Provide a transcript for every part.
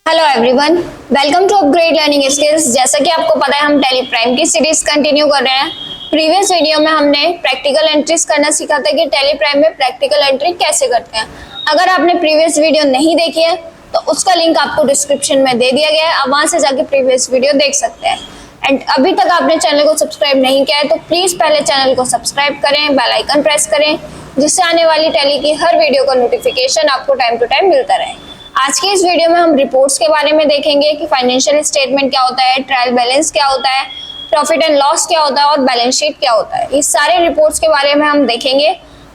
Hello everyone, welcome to upgrade learning skills. जैसा कि आपको पता है हम टैली प्राइम की सीरीज कंटिन्यू कर रहे हैं। प्रीवियस वीडियो में हमने प्रैक्टिकल एंट्रीज करना सीखा था कि टैली प्राइम में प्रैक्टिकल एंट्री कैसे करते हैं। अगर आपने प्रीवियस वीडियो नहीं देखी है तो उसका लिंक आपको डिस्क्रिप्शन में दे दिया गया है, आप वहां से जाके प्रीवियस वीडियो देख सकते हैं। एंड अभी तक आपने चैनल को सब्सक्राइब नहीं किया है तो प्लीज पहले चैनल को सब्सक्राइब करें, बेल आइकन प्रेस करें, जिससे आने वाली टैली की हर वीडियो का नोटिफिकेशन आपको टाइम टू टाइम मिलता रहे। आज की इस वीडियो में हम रिपोर्ट्स के बारे में देखेंगे कि फाइनेंशियल स्टेटमेंट क्या होता है, ट्रायल बैलेंस क्या होता है, प्रॉफिट एंड लॉस क्या होता है और बैलेंस शीट क्या होता है। इस सारे रिपोर्ट्स के बारे में हम देखेंगे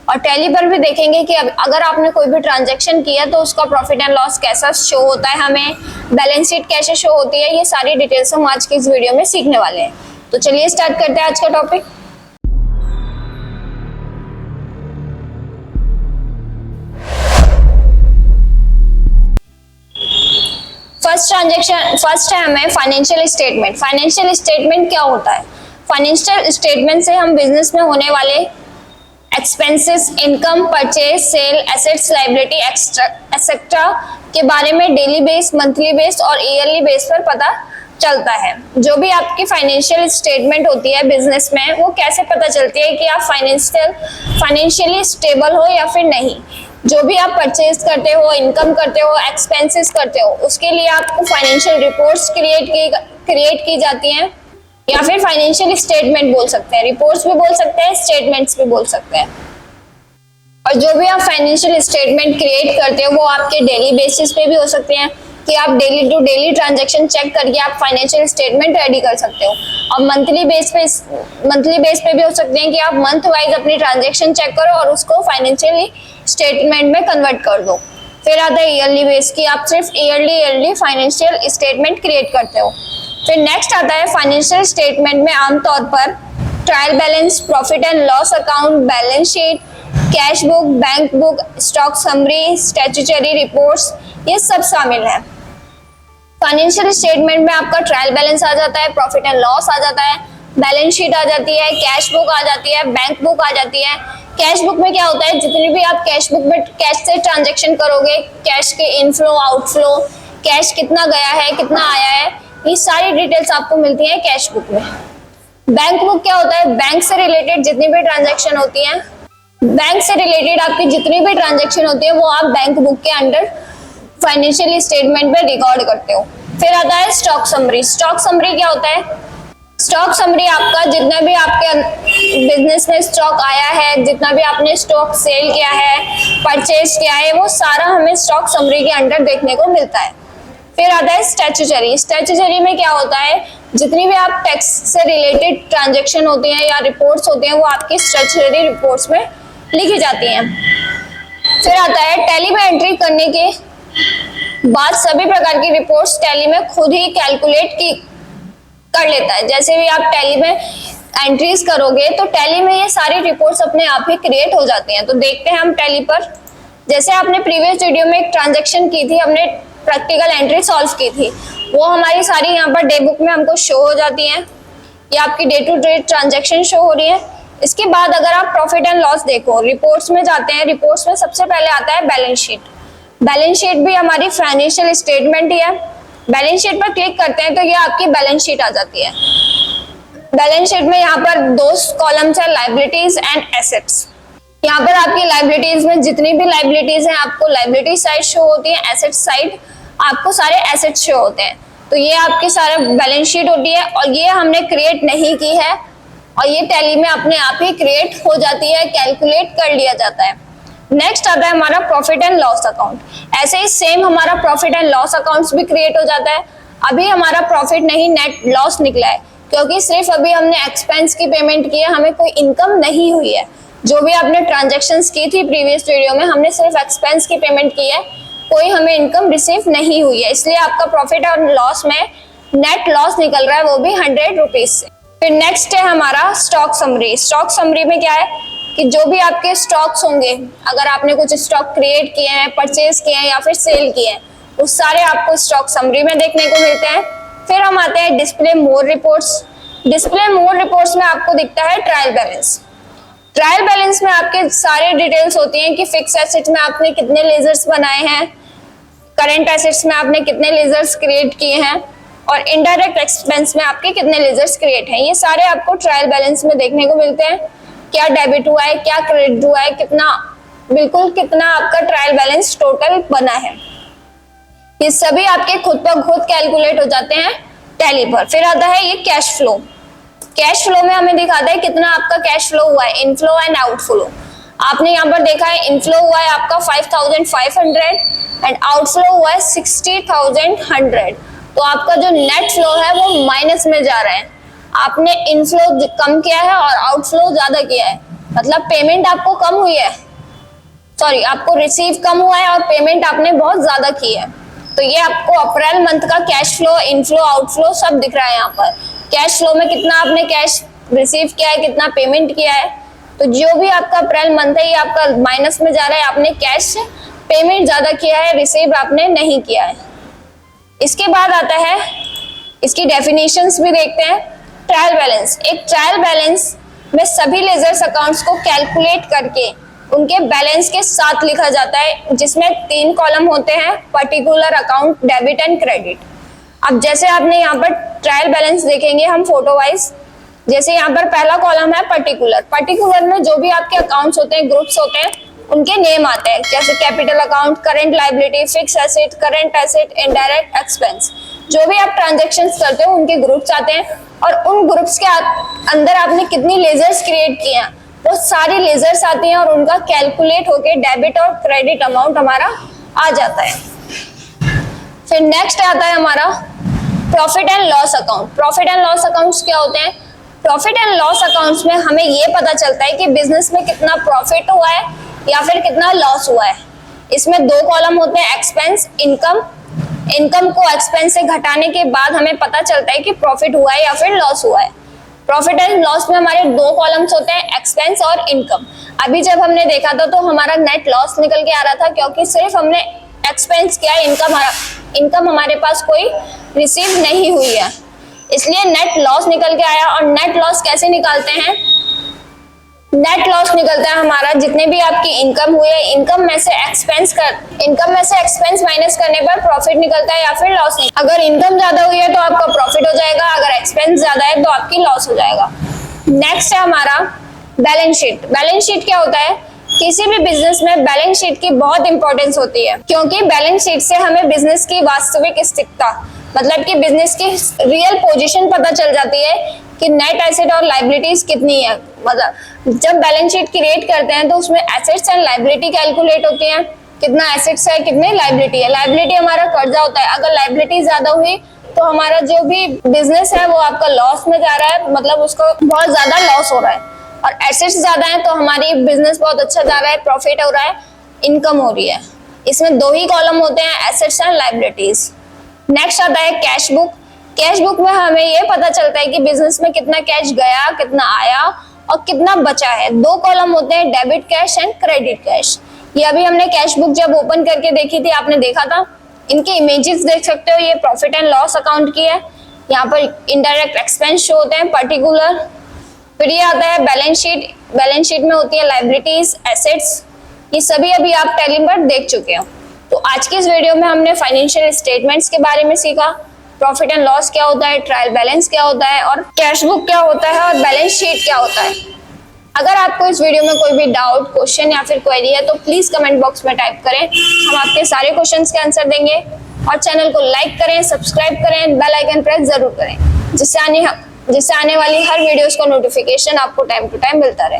और टैली पर भी देखेंगे कि अगर आपने कोई भी ट्रांजैक्शन किया तो उसका प्रॉफिट एंड लॉस कैसा शो होता है, हमें बैलेंस शीट कैसे शो होती है। ये सारी डिटेल्स हम आज की इस वीडियो में सीखने वाले हैं। तो चलिए स्टार्ट करते हैं आज का टॉपिक। फर्स्ट है हमें फाइनेंशियल स्टेटमेंट। फाइनेंशियल स्टेटमेंट क्या होता है? फाइनेंशियल स्टेटमेंट से हम बिजनेस में होने वाले expenses, income, purchase, sale, assets, liability etcetera के बारे में डेली बेस, मंथली बेस और ईयरली बेस पर पता चलता है। जो भी आपकी फाइनेंशियल स्टेटमेंट होती है बिजनेस में, वो कैसे पता चलती है कि आप फाइनेंशियली स्टेबल हो या फिर नहीं। जो भी आप परचेज करते हो, इनकम करते हो, एक्सपेंसेस करते हो, उसके लिए आपको फाइनेंशियल रिपोर्ट्स क्रिएट की जाती हैं या फिर फाइनेंशियल स्टेटमेंट बोल सकते हैं। रिपोर्ट्स भी बोल सकते हैं, स्टेटमेंट्स भी बोल सकते हैं। और जो भी आप फाइनेंशियल स्टेटमेंट क्रिएट करते हो वो आपके डेली बेसिस पे भी हो सकते हैं कि आप daily to daily transaction check करके आप फाइनेंशियल स्टेटमेंट रेडी कर सकते हो। और मंथली बेस पे भी हो सकते हैं कि आप मंथ वाइज अपनी ट्रांजैक्शन चेक करो और उसको फाइनेंशियली स्टेटमेंट में कन्वर्ट कर दो। फिर आता है ईयरली बेस की, आप सिर्फ ईयरली फाइनेंशियल स्टेटमेंट क्रिएट करते हो। फिर नेक्स्ट आता है फाइनेंशियल स्टेटमेंट में आमतौर पर trial balance, profit and loss account, balance sheet, cash book, bank book, stock summary, statutory reports, ये सब शामिल है। फाइनेंशियल स्टेटमेंट में आपका ट्रायल बैलेंस आ जाता है, प्रॉफिट एंड लॉस आ जाता है, बैलेंस शीट आ जाती है, कैश बुक आ जाती है, बैंक बुक आ जाती है। कैश बुक में क्या होता है, जितनी भी आप कैश बुक में कैश से ट्रांजैक्शन करोगे, कैश के इनफ्लो आउटफ्लो, कैश कितना गया है, कितना आया है, ये सारी डिटेल्स आपको मिलती हैं कैश बुक में। बैंक बुक क्या होता है, बैंक से रिलेटेड जितनी भी ट्रांजैक्शन होती हैं, बैंक से रिलेटेड आपकी जितनी भी ट्रांजैक्शन होती है वो आप बैंक बुक के अंडर फाइनेंशियल स्टेटमेंट में रिकॉर्ड करते हो। फिर आता है स्टॉक समरी। स्टॉक समरी क्या होता है? स्टॉक समरी आपका जितना भी आपके बिजनेस में स्टॉक आया है, जितना भी आपने स्टॉक सेल किया है, परचेज किया है, वो सारा हमें स्टॉक समरी के अंडर देखने को मिलता है। फिर आता है स्टैट्यूटरी। स्टैट्यूटरी में क्या होता है, जितनी भी आप टैक्स से रिलेटेड ट्रांजैक्शन होती हैं या रिपोर्ट्स होती हैं वो आपकी स्टैट्यूटरी रिपोर्ट्स में लिखी जाती हैं। फिर आता है टैली में एंट्री करने के बाद सभी प्रकार की रिपोर्ट्स टैली में खुद ही कैलकुलेट कर लेता है। जैसे भी आप टैली में एंट्रीज करोगे तो टैली में ये सारी रिपोर्ट्स अपने आप ही क्रिएट हो जाती हैं। तो देखते हैं हम टैली पर। जैसे आपने प्रीवियस वीडियो में एक ट्रांजैक्शन की थी, हमने प्रैक्टिकल एंट्री सॉल्व की थी, वो हमारी सारी यहाँ पर डे बुक में हमको शो हो जाती हैं। ये आपकी day to day transaction show हो रही है। इसके बाद अगर आप प्रॉफिट एंड लॉस देखो, रिपोर्ट्स में जाते हैं, रिपोर्ट्स में सबसे पहले आता है बैलेंस शीट। बैलेंस शीट भी हमारी फाइनेंशियल स्टेटमेंट ही है। बैलेंस शीट पर क्लिक करते हैं तो ये आपकी बैलेंस शीट आ जाती है। बैलेंस शीट में यहाँ पर दो कॉलम्स है, लायबिलिटीज एंड एसेट्स। यहाँ पर आपकी लायबिलिटीज में जितनी भी लायबिलिटीज हैं आपको लायबिलिटी साइड शो होती है, एसेट साइड आपको सारे एसेट्स शो होते हैं। तो ये आपकी सारे बैलेंस शीट होती है और ये हमने क्रिएट नहीं की है और ये टैली में अपने आप ही क्रिएट हो जाती है, कैलकुलेट कर लिया जाता है। नेक्स्ट आता है हमारा प्रॉफिट एंड लॉस अकाउंट। ऐसे ही सेम हमारा प्रॉफिट एंड लॉस अकाउंट्स भी क्रिएट हो जाता है। अभी हमारा प्रॉफिट नहीं, नेट लॉस निकला है क्योंकि सिर्फ अभी हमने एक्सपेंस की पेमेंट की है, हमें कोई इनकम नहीं हुई है। जो भी आपने ट्रांजैक्शंस की थी प्रीवियस वीडियो में, हमने सिर्फ एक्सपेंस की पेमेंट की है, कोई हमें इनकम रिसीव नहीं हुई है, इसलिए आपका प्रॉफिट और लॉस में नेट लॉस निकल रहा है, वो भी 100 रुपीज से। फिर नेक्स्ट है हमारा स्टॉक समरी। स्टॉक समरी में क्या है कि जो भी आपके स्टॉक्स होंगे, अगर आपने कुछ स्टॉक क्रिएट किए हैं, परचेज किए हैं या फिर सेल किए हैं, वो सारे आपको स्टॉक समरी में देखने को मिलते हैं। फिर हम आते हैं डिस्प्ले मोर रिपोर्ट्स। डिस्प्ले मोर रिपोर्ट्स में आपको दिखता है ट्रायल बैलेंस। ट्रायल बैलेंस में आपके सारे डिटेल्स होती हैं कि फिक्स एसेट में आपने कितने लेजर्स बनाए हैं, करंट एसेट्स में आपने कितने लेजर्स क्रिएट किए हैं और इनडायरेक्ट एक्सपेंस में आपके कितने लेजर्स क्रिएट हैं। ये सारे आपको ट्रायल बैलेंस में देखने को मिलते हैं। क्या डेबिट हुआ है, क्या क्रेडिट हुआ है, कितना आपका ट्रायल बैलेंस टोटल बना है, ये सभी आपके खुद पर खुद कैलकुलेट हो जाते हैं टैली पर। फिर आता है ये कैश फ्लो। कैश फ्लो में हमें दिखाता है कितना आपका कैश फ्लो हुआ है, इनफ्लो एंड आउटफ्लो। आपने यहाँ पर देखा है इनफ्लो हुआ है आपका 5500 एंड आउटफ्लो हुआ है 60,100। तो आपका जो नेट फ्लो है वो माइनस में जा रहा है। आपने इनफ्लो कम किया है और आउटफ्लो ज्यादा किया है, मतलब पेमेंट आपको कम हुई है, सॉरी आपको रिसीव कम हुआ है और पेमेंट आपने बहुत ज्यादा की है। तो ये आपको अप्रैल मंथ का कैश फ्लो, इनफ्लो, आउटफ्लो सब दिख रहा है यहाँ पर। कैश फ्लो में कितना आपने कैश रिसीव किया है, कितना पेमेंट किया है। तो जो भी आपका अप्रैल मंथ है ये आपका माइनस में जा रहा है। आपने कैश पेमेंट ज्यादा किया है, रिसीव आपने नहीं किया है। इसके बाद आता है, इसकी डेफिनेशंस भी देखते हैं। ट्रायल बैलेंस, एक ट्रायल बैलेंस में सभी लेजर्स अकाउंट्स को कैलकुलेट करके उनके बैलेंस के साथ लिखा जाता है, जिसमें 3 कॉलम होते हैं, particular account, debit and credit. अब जैसे आपने यहाँ पर ट्रायल बैलेंस देखेंगे हम फोटो वाइज, जैसे यहाँ पर पहला कॉलम है पर्टिकुलर। पर्टिकुलर में जो भी आपके अकाउंट्स होते हैं, ग्रुप्स होते हैं, उनके नेम आते हैं, जैसे capital account, current liability, fix asset, current asset, indirect expense. जो भी आप ट्रांजैक्शंस करते हो उनके ग्रुप्स आते हैं और उन ग्रुप्स के अंदर आपने कितनी लेजर्स क्रिएट किए हैं वो सारी लेजर्स आती हैं और उनका कैलकुलेट होके डेबिट और क्रेडिट अमाउंट हमारा आ जाता है। फिर नेक्स्ट आता है हमारा profit and loss account. Profit and loss accounts क्या होते हैं? प्रॉफिट एंड लॉस अकाउंट्स में हमें ये पता चलता है कि बिजनेस में कितना प्रॉफिट हुआ है या फिर कितना लॉस हुआ है। इसमें 2 कॉलम होते हैं, एक्सपेंस, इनकम। इनकम को एक्सपेंस से घटाने के बाद हमें पता चलता है कि प्रॉफिट हुआ है या फिर लॉस हुआ है। प्रॉफिट एंड लॉस में हमारे 2 कॉलम्स होते हैं, एक्सपेंस और इनकम। अभी जब हमने देखा था तो हमारा नेट लॉस निकल के आ रहा था, क्योंकि सिर्फ हमने एक्सपेंस किया, इनकम हमारे पास कोई रिसीव नहीं हुई है, इसलिए नेट लॉस निकल के आया। और नेट लॉस कैसे निकालते हैं? नेट लॉस निकलता है हमारा जितने भी आपकी इनकम हुई है, इनकम में से एक्सपेंस माइनस करने पर प्रॉफिट निकलता है या फिर लॉस। अगर इनकम ज्यादा हुई है तो आपका प्रॉफिट हो जाएगा, अगर एक्सपेंस ज्यादा है तो आपकी लॉस हो जाएगा। नेक्स्ट है हमारा बैलेंस शीट। बैलेंस शीट क्या होता है? किसी भी बिजनेस में बैलेंस शीट की बहुत इंपॉर्टेंस होती है, क्योंकि बैलेंस शीट से हमें बिजनेस की वास्तविक स्थिति, मतलब कि बिजनेस की रियल पोजीशन पता चल जाती है कि नेट एसेट और लायबिलिटीज कितनी है। मतलब जब बैलेंस शीट क्रिएट करते हैं तो उसमें एसेट्स एंड लायबिलिटी कैलकुलेट होती है, कितना एसेट्स है, कितने लायबिलिटी है। लायबिलिटी हमारा कर्जा होता है, अगर लायबिलिटी ज्यादा हुई तो हमारा जो भी बिजनेस है वो आपका लॉस में जा रहा है, मतलब उसको बहुत ज्यादा लॉस हो रहा है। और एसेट्स ज्यादा है तो हमारी बिजनेस बहुत अच्छा जा रहा है, प्रॉफिट हो रहा है, इनकम हो रही है। इसमें 2 ही कॉलम होते हैं, एसेट्स एंड लायबिलिटीज। नेक्स्ट आता है कैश बुक। कैश बुक में हमें ये पता चलता है कि बिजनेस में कितना कैश गया, कितना आया और कितना बचा है। 2 कॉलम होते हैं, debit cash and credit cash. ये अभी हमने कैश बुक जब ओपन करके देखी थी, आपने देखा था। इनके इमेजेस देख सकते हो, ये प्रॉफिट एंड लॉस अकाउंट की है। यहाँ पर इनडायरेक्ट एक्सपेंस शो होते हैं, पर्टिकुलर। फिर ये आता है बैलेंस शीट। बैलेंस शीट में होती है लायबिलिटीज, एसेट्स। ये सभी अभी आप टैली पर देख चुके हो। तो आज की इस वीडियो में हमने फाइनेंशियल स्टेटमेंट्स के बारे में सीखा, प्रॉफिट एंड लॉस क्या होता है, ट्रायल बैलेंस क्या होता है और कैश बुक क्या होता है और बैलेंस शीट क्या होता है। अगर आपको इस वीडियो में कोई भी डाउट, क्वेश्चन या फिर क्वेरी है तो प्लीज कमेंट बॉक्स में टाइप करें, हम आपके सारे क्वेश्चंस के आंसर देंगे। और चैनल को लाइक करें, सब्सक्राइब करें, बेल आइकन प्रेस जरूर करें, जिससे आने वाली हर वीडियोस का नोटिफिकेशन आपको टाइम टू टाइम मिलता रहे।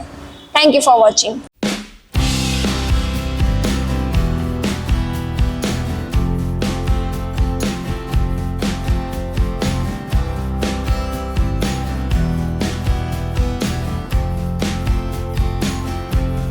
Thank you for watching.